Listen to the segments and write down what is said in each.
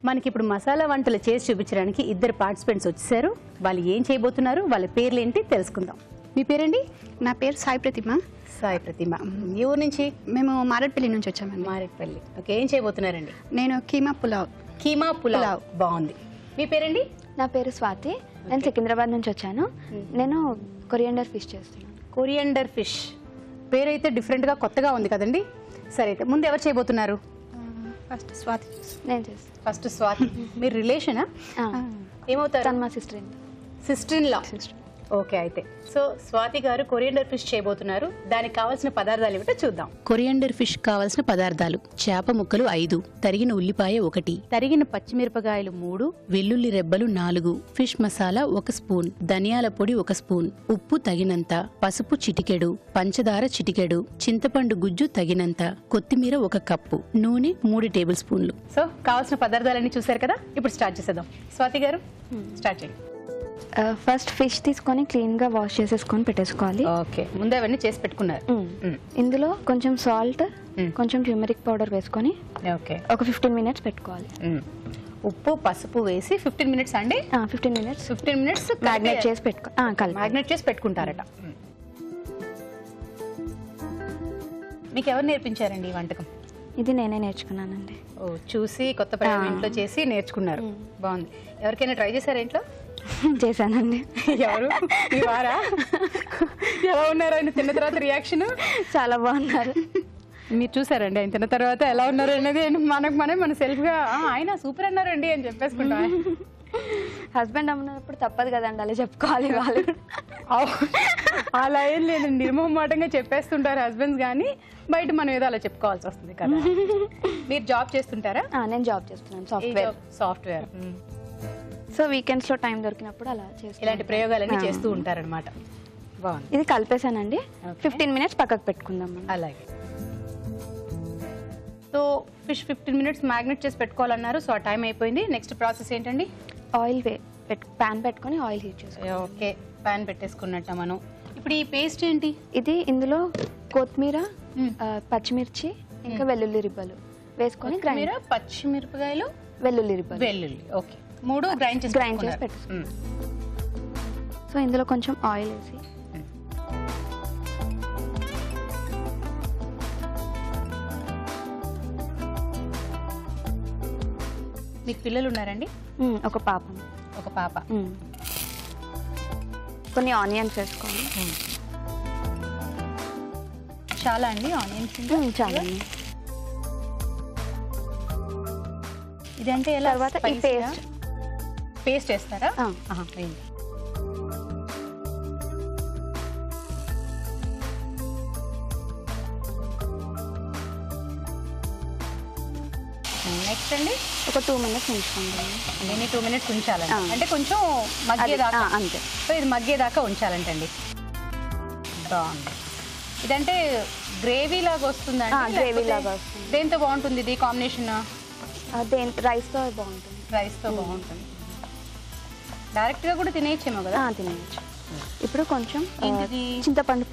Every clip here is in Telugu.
మనకి ఇప్పుడు మసాలా వంటలు చేసి చూపించడానికి ఇద్దరు పార్టిసిపెంట్స్ వచ్చేసారు. వాళ్ళు ఏం చేయబోతున్నారు, వాళ్ళ పేర్లు ఏంటి తెలుసుకుందాం. మీ పేరండి? నా పేరు సాయి ప్రతిమ. సాయి ప్రతిమ. ఏ ఊరు నుంచి? మేము మారేడుపల్లి నుంచి వచ్చామండి. మారేడుపల్లి. ఓకే, ఏం చేయబోతున్నారండి? నేను కీమా పులావ్. కీమా పులావ్ బాగుంది. మీ పేరండి? నా పేరు స్వాతి. నేను సికింద్రాబాద్ నుంచి వచ్చాను. నేను కొరియండర్ ఫిష్ చేస్తున్నాను. కొరియండర్ ఫిష్ పేరు అయితే డిఫరెంట్గా కొత్తగా ఉంది కదండి. సరే, అయితే ముందు ఎవరు చేయబోతున్నారు? ఫస్ట్ స్వాతి. నేను చేస్తాను. ఫస్ట్ స్వాతి. మీరు రిలేషనా? ఏమవుతారు? తను మా sister. Sister in law. Okay, అయితే సో స్వాతి గారు కొరియండర్ ఫిష్ చేయబోతున్నారు. దానికి కావాల్సిన పదార్థాలు ఏమిటో చూద్దాం. కొరియండర్ ఫిష్ కావాల్సిన పదార్థాలు: చేప ముక్కలు 5, తరిగిన ఉల్లిపాయ 1, తరిగిన పచ్చిమిరపకాయలు 3, వెల్లుల్లి రెబ్బలు 4, ఫిష్ మసాలా 1 స్పూన్, ధనియాల పొడి 1 స్పూన్, ఉప్పు తగినంత, పసుపు చిటికెడు, పంచదార చిటికెడు, చింతపండు గుజ్జు తగినంత, కొత్తిమీర 1 కప్పు, నూనె 3 టేబుల్ స్పూన్లు. సో కావాల్సిన పదార్థాలన్నీ చూసారు కదా, ఇప్పుడు స్టార్ట్ చేసేద్దాం. స్వాతి గారు స్టార్ట్ చేయండి. ఫస్ట్ ఫిష్ తీసుకొని క్లీన్ గా వాష్ చేసేసుకొని పెట్టేసుకోవాలి. ఓకే, ముందే అవన్నీ చేసి పెట్టుకున్నారు. ఇందులో కొంచెం సాల్ట్, కొంచెం ట్యూమరిక్ పౌడర్ వేసుకొని ఓకే ఒక 15 మినిట్స్ పెట్టుకోవాలి. ఉప్పు పసుపు వేసి 15 మినిట్స్ అండి. 15 మినిట్స్ మ్యాగ్నేట్ చేసి మ్యాగ్నేట్ చేసి పెట్టుకుంటారట. మీకు ఎవరు నేర్పించారండి ఈ వంటకం? ఇది నేనే నేర్చుకున్నానండి. ఓ, చూసి కొత్త ప్రయోగం ఇంట్లో చేసి నేర్చుకున్నారు. బాగుంది. ఎవరికైనా ట్రై చేశారా ఇంట్లో? చేశానండి. ఎవరు? మీ వారా? ఎలా ఉన్నారు ఆయన తిన్న తర్వాత రియాక్షన్? చాలా బాగున్నారు. మీరు చూసారండి ఆయన తిన్న తర్వాత ఎలా ఉన్నారు అనేది? మన సెల్ఫ్ గా ఆయన సూపర్ అన్నారండి అని చెప్పేసుకుంటా. హస్బెండ్ అమ్మున్నప్పుడు తప్పదు కదండి, అలా చెప్పుకోవాలి వాళ్ళు. అలా ఏం లేదండి, నిర్మోహమాటంగా చెప్పేస్తుంటారు హస్బెండ్స్, కానీ బయట మనం ఏదో అలా చెప్పుకోవాల్సి వస్తుంది కదా. మీరు జాబ్ చేస్తుంటారా? నేను జాబ్ చేస్తున్నాను, సాఫ్ట్వేర్. సో వీకెండ్స్ లో టైం దొరికినప్పుడు అలా చేస్తాను. ఇలాంటి ప్రయోగాలన్నీ చేస్తూ ఉంటారనమాట. బాగుంది. ఇది కలిపేసానండి. 15 మినిట్స్ పక్కకు పెట్టుకుందాం. అలాగే. సో ఫిష్ 15 మినిట్స్ మ్యాగ్నేట్ చేసి పెట్టుకోవాలన్నారు. సో ఆ టైం అయిపోయింది. నెక్స్ట్ ప్రాసెస్ ఏంటండి? ఆయిల్ ప్యాన్ పెట్టుకొని ఆయిల్ హీట్ చేసుకోవాలి. ఓకే, ప్యాన్ పెట్టేసుకున్నట్ట మనం. ఇప్పుడు ఈ పేస్ట్ ఏంటి? ఇది ఇందులో కొత్తిమీర, పచ్చిమిర్చి, ఇంకా వెల్లుల్లి రిబ్బలు వేసుకొని పచ్చిమిరపకాయలు, వెల్లుల్లి ఓకే, 3 గ్రైండ్ చేసి పెట్టుకోండి. సో ఇందులో కొంచెం ఆయిల్ వేసి మీకు పిల్లలు ఉన్నారండి? ఒక పాప. కొన్ని ఆనియన్స్ వేసుకోండి. చాలా అండి ఆనియన్స్? చాలా. ఇదంటే ఎలా? తర్వాత ఈ పేస్ట్ వేస్తారా? నెక్స్ట్ అండి ఒక 2 మినిట్స్ ఉంచుకోండి. 2 మినిట్స్ ఉంచాలండి, అంటే కొంచెం మగ్గేదాకా. అంతే. సో ఇది మగ్గేదాకా ఉంచాలంటండి. బాగుంది. ఇదంటే గ్రేవీ లాగా వస్తుందండి? గ్రేవీ లాగా వస్తుంది. దేంతో బాగుంటుంది ఇది కాంబినేషన్? రైస్తో బాగుంటుంది. రైస్తో బాగుంటుంది. డైరెక్ట్గా కూడా తినేయచ్చేమో కదా? తినేయచ్చు. ఇప్పుడు కొంచెం చింతపండు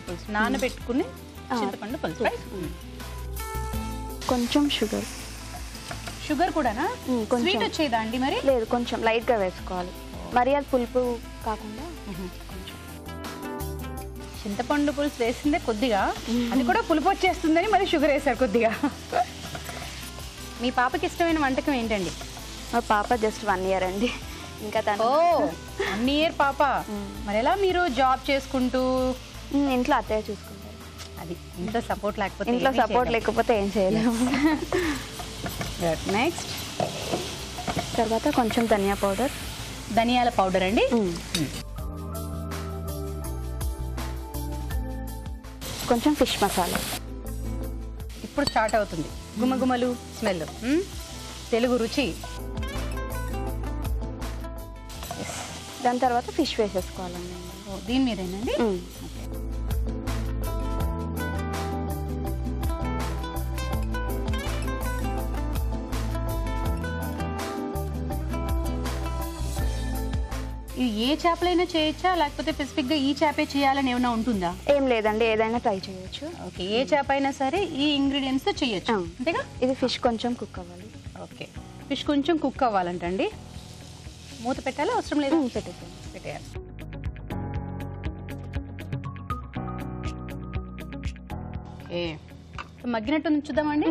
పులుసు నానబెట్టుకుని చింతపండు పులుసు. కొంచెం షుగర్ కూడానా? స్వీట్ వచ్చేదా అండి? మరి లేదు, కొంచెం లైట్ గా వేసుకోవాలి. మరి అది పులుపు కాకుండా కొంచెం. చింతపండు పులుసు వేసిందే కొద్దిగా, అది కూడా పులుపు వచ్చేస్తుందని మరి షుగర్ వేసారు కొద్దిగా. మీ పాపకి ఇష్టమైన వంటకం ఏంటండి? మా పాప జస్ట్ 1 ఇయర్ అండి. ఇంకా తను 1 ఇయర్ పాప. మరి ఎలా మీరు జాబ్ చేసుకుంటూ? ఇంట్లో అత్తయ్య చూసుకుంటారు. అది ఇంట్లో సపోర్ట్ లేకపోతే ఏం చేయలేము. నెక్స్ట్ తర్వాత కొంచెం ధనియాల పౌడర్ అండి. కొంచెం ఫిష్ మసాలా. ఇప్పుడు స్టార్ట్ అవుతుంది గుమగుమలు స్మెల్. తెలుగు రుచి. దాని తర్వాత ఫిష్ వేసేసుకోవాలండి. దీని మీదేనండి? ఇది ఏ చేపలైనా చేయొచ్చా, లేకపోతే స్పెసిఫిక్ గా ఈ చేపే చేయాలని ఏమైనా ఉంటుందా? ఏం లేదండి, ఏదైనా ట్రై చేయొచ్చు. ఓకే, ఏ చేప అయినా సరే ఈ ఇంగ్రీడియంట్స్ తో చేయొచ్చు అంతేగా? ఇది ఫిష్ కొంచెం కుక్ అవ్వాలి. ఓకే, ఫిష్ కొంచెం కుక్ అవ్వాలంటండి. మూత పెట్టాలా, అవసరం లేదు? పెట్టేయాలి. ఓకే, మగ్గినట్టు ఉంచుదామండి.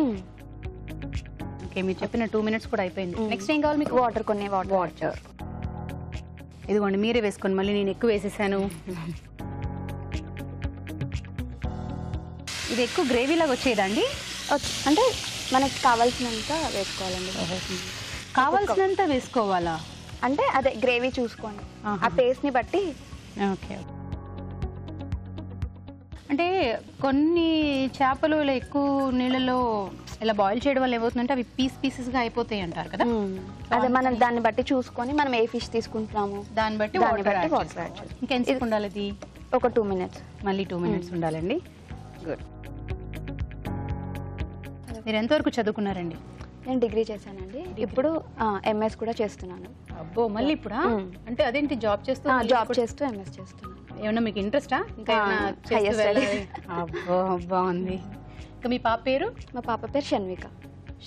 ఓకే, మీరు చెప్పిన 2 minutes కూడా అయిపోయింది. నెక్స్ట్ ఏం కావాలి మీకు? వాటర్, కొన్ని వాటర్. ఇదిగోండి, మీరే వేసుకోండి, మళ్ళీ నేను ఎక్కువ వేసేసాను. ఇది ఎక్కువ గ్రేవీ లాగా వచ్చేదండి? అంటే మనకి కావాల్సినంత వేసుకోవాలండి. కావాల్సినంత వేసుకోవాలా? అంటే అదే గ్రేవీ చూసుకోండి, ఆ పేస్ట్ని బట్టి. ఓకే, అంటే కొన్ని చేపలు ఇలా ఎక్కువ నీళ్ళలో ఇలా బాయిల్ చేయడం వల్ల ఏమవుతుందంటే అవి పీసెస్గా అయిపోతాయి అంటారు కదా. అదే మనం దాన్ని బట్టి చూసుకొని మనం ఏ ఫిష్ తీసుకుంటున్నాము దాన్ని బట్టి వాటర్ యాడ్ చేయాలి. ఇంకెంతసేపు ఉండాలి ఇది? ఒక 2 minutes. మళ్ళీ 2 minutes ఉండాలండి. గుడ్. మీరు ఎంతవరకు చదువుకున్నారండి? నేను డిగ్రీ చేశానండి. ఇప్పుడు ఎంఎస్ కూడా చేస్తున్నాను. అబ్బో, మళ్ళీ ఇప్పుడా? అంటే అదేంటి, జాబ్ చేస్తూ ఎంఎస్ చేస్తున్నాను. ఏమన్నా మీకు ఇంట్రెస్టా? ఇంకా అబ్బో, బాగుంది. ఇంకా మీ పాప పేరు? మా పాప పేరు షణ్విక.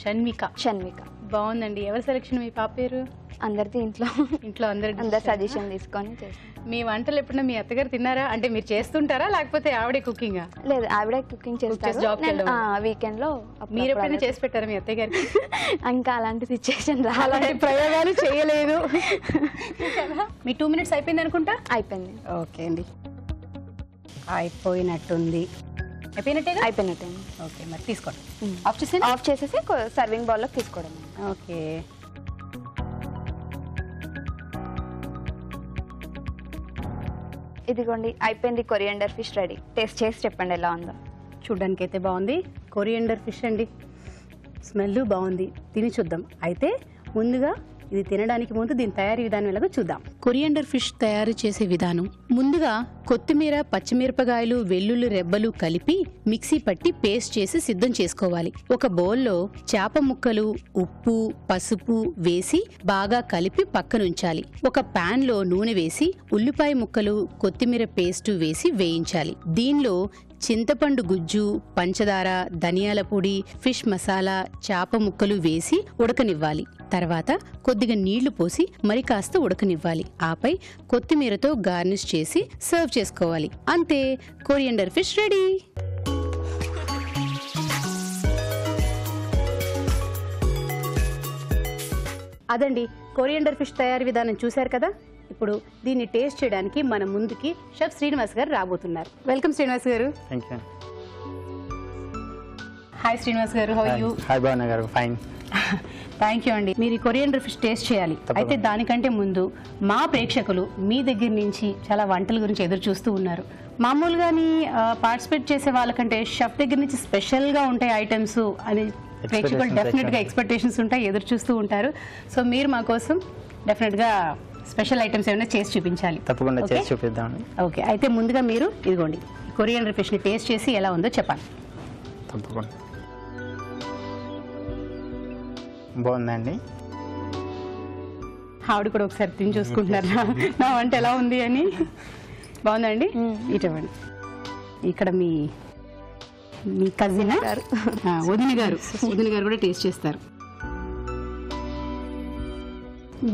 షణ్విక, బాగుందండి. ఎవరి సెలక్షన్ మీ పాప పేరు? అందరిది ఇంట్లో అందరు సజెషన్ తీసుకొని చేస్తాను. మీ వంటలు ఎప్పుడన్నా మీ అత్తగారు తిన్నారా? అంటే మీరు చేస్తుంటారా లేకపోతే ఆవిడే కుకింగ్? లేదు, ఆవిడే కుకింగ్ చేస్తారు. వీకెండ్ లో మీరు ఎప్పుడైనా చేసి పెట్టారా మీ అత్తయ్య గారికి? ఇంకా అలాంటి సిచ్యువేషన్ అలాంటి ప్రయోగాలు చేయలేదు. మీ 2 minutes అయిపోయింది అనుకుంటా? అయిపోయింది. ఓకే అండి, అయిపోయినట్టుంది. అయిపోయినట్టే. ఓకే, మరి తీసుకోండి. ఆఫ్ చేసేసి సర్వింగ్ బౌల్ లో తీసుకోవడం. ఓకే, ఇదిగోండి, అయిపోయింది. Coriander fish ready. టేస్ట్ చేసి చెప్పండి ఎలా ఉందో. చూడ్డానికి అయితే బాగుంది. కొరియండర్ ఫిష్ అండి, స్మెల్ బాగుంది. తిని చూద్దాం. అయితే ముందుగా ఇది తినడానికి ముందు దీని తయారీ విధానం ఎలాగో చూద్దాం. కొరియండర్ ఫిష్ తయారు చేసే విధానం: ముందుగా కొత్తిమీర, పచ్చిమిరపకాయలు, వెల్లుల్లి రెబ్బలు కలిపి మిక్సీ పట్టి పేస్ట్ చేసి సిద్ధం చేసుకోవాలి. ఒక బౌల్లో చేప ముక్కలు, ఉప్పు, పసుపు వేసి బాగా కలిపి పక్కనుంచాలి. ఒక పాన్ లో నూనె వేసి ఉల్లిపాయ ముక్కలు, కొత్తిమీర పేస్టు వేసి వేయించాలి. దీనిలో చింతపండు గుజ్జు, పంచదార, ధనియాల పొడి, ఫిష్ మసాలా, చేప ముక్కలు వేసి ఉడకనివ్వాలి. తర్వాత కొద్దిగా నీళ్లు పోసి మరి కాస్త ఉడకనివ్వాలి. ఆపై కొత్తిమీరతో గార్నిష్ చేసి సర్వ్ చేసుకోవాలి. అంతే, కొరియండర్ ఫిష్ రెడీ. అదండి, కొరియండర్ ఫిష్ తయారీ విధానం చూశారు కదా. ఇప్పుడు దీన్ని టేస్ట్ చేయడానికి మన ముందుకి షెఫ్ శ్రీనివాస్ గారు రాబోతున్నారు. వెల్కమ్ శ్రీనివాస్ గారు. హాయ్ శ్రీనివాస్ గారు, హౌ ఆర్ యు? హాయ్ భావన గారు, ఫైన్. థ్యాంక్ యూ అండి. మీరు ఈ కొరియండర్ ఫిష్ టేస్ట్ చేయాలి. అయితే దానికంటే ముందు మా ప్రేక్షకులు మీ దగ్గర నుంచి చాలా వంటల గురించి ఎదురు చూస్తూ ఉన్నారు. మామూలుగాని పార్టిసిపేట్ చేసే వాళ్ళకంటే షెఫ్ దగ్గర నుంచి స్పెషల్గా ఉంటాయి ఐటమ్స్ అని ప్రేక్షకులు డెఫినెట్గా ఎక్స్పెక్టేషన్స్ ఉంటాయి, ఎదురు చూస్తూ ఉంటారు. సో మీరు మా కోసం డెఫినెట్గా స్పెషల్ ఐటమ్స్ ఏమైనా చేసి చూపించాలి. తప్పకుండా చేసి చూపిద్దాం. ఓకే, అయితే ముందుగా మీరు ఇదిగోండి కొరియండర్ ఫిష్ని టేస్ట్ చేసి ఎలా ఉందో చెప్పాలి. తప్పకుండా. బాగుందండి. ఆవిడ కూడా ఒకసారి తిని చూసుకుంటున్నారు నా వంట ఎలా ఉంది అని. బాగుందండి. ఇటువంటి ఇక్కడ మీ కజిన్ వదిన గారు కూడా టేస్ట్ చేస్తారు.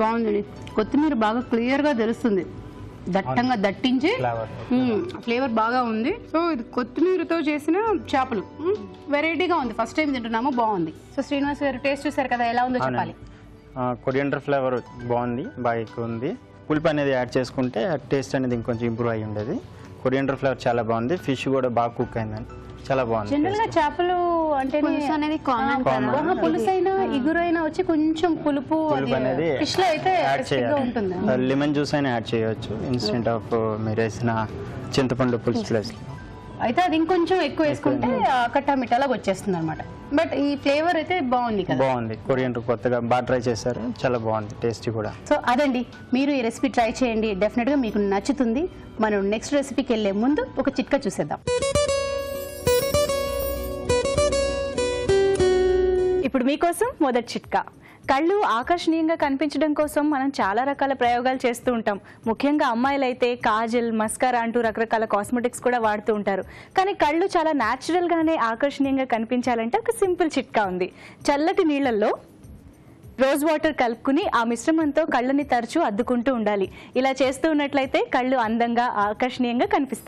బాగుందండి. కొత్తిమీర బాగా క్లియర్గా తెలుస్తుంది, దట్టంగా దట్టించి ఫ్లేవర్ బాగా ఉంది. సో ఇది కొత్తిమీరతో చేసిన చేపలు వెరైటీగా ఉంది, ఫస్ట్ టైం తింటున్నాము, బాగుంది. సో శ్రీనివాస్ గారు టేస్ట్ చూసారు కదా, ఎలా ఉందో చెప్పాలి. కొరియండర్ ఫ్లేవర్ బాగుంది, బాగా ఎక్కువ ఉంది. పులుపు అనేది యాడ్ చేసుకుంటే టేస్ట్ అనేది ఇంకొంచెం ఇంప్రూవ్ అయ్యి ఉండేది. కొరియండర్ ఫ్లేవర్ చాలా బాగుంది. ఫిష్ కూడా బాగా కుక్ అయిందండి, చాలా బాగుంది. జనరల్ గా చేపలు అంటే పులుసైనా ఇగురైనా వచ్చి కొంచెం పులుపు అనేది ఫిష్ లో అయితే ఉంటుంది. లెమన్ జ్యూస్ అయినా యాడ్ చేయవచ్చు ఇన్స్టెంట్ ఆఫ్ మీరు వేసిన చింతపండు పులుసు ప్లస్. అయితే అది ఇంకొంచెం ఎక్కువ వేసుకుంటే కట్టా మిఠాలాగా వచ్చేస్తుంది అనమాట. బట్ ఈ ఫ్లేవర్ అయితే బాగుంది కదా, బాగుంది. కొరియండర్ కొత్తగా బాగా ట్రై చేశారు, చాలా బాగుంది, టేస్టీ కూడా. సో అదండి, మీరు ఈ రెసిపీ ట్రై చేయండి, డెఫినెట్ గా మీకు నచ్చుతుంది. మనం నెక్స్ట్ రెసిపీకి వెళ్లే ముందు ఒక చిట్కా చూసేద్దాం. ఇప్పుడు మీకోసం మొదటి చిట్కా. కళ్ళు ఆకర్షణీయంగా కనిపించడం కోసం మనం చాలా రకాల ప్రయోగాలు చేస్తూ ఉంటాం. ముఖ్యంగా అమ్మాయిలు అయితే కాజల్, మస్కారా అంటూ రకరకాల కాస్మెటిక్స్ కూడా వాడుతూ ఉంటారు. కానీ కళ్ళు చాలా న్యాచురల్గానే ఆకర్షణీయంగా కనిపించాలంటే ఒక సింపుల్ చిట్కా ఉంది. చల్లటి నీళ్ళల్లో రోజ్ వాటర్ కలుపుకుని ఆ మిశ్రమంతో కళ్ళని తరచూ అద్దుకుంటూ ఉండాలి. ఇలా చేస్తూ ఉన్నట్లయితే కళ్ళు అందంగా ఆకర్షణీయంగా కనిపిస్తాయి.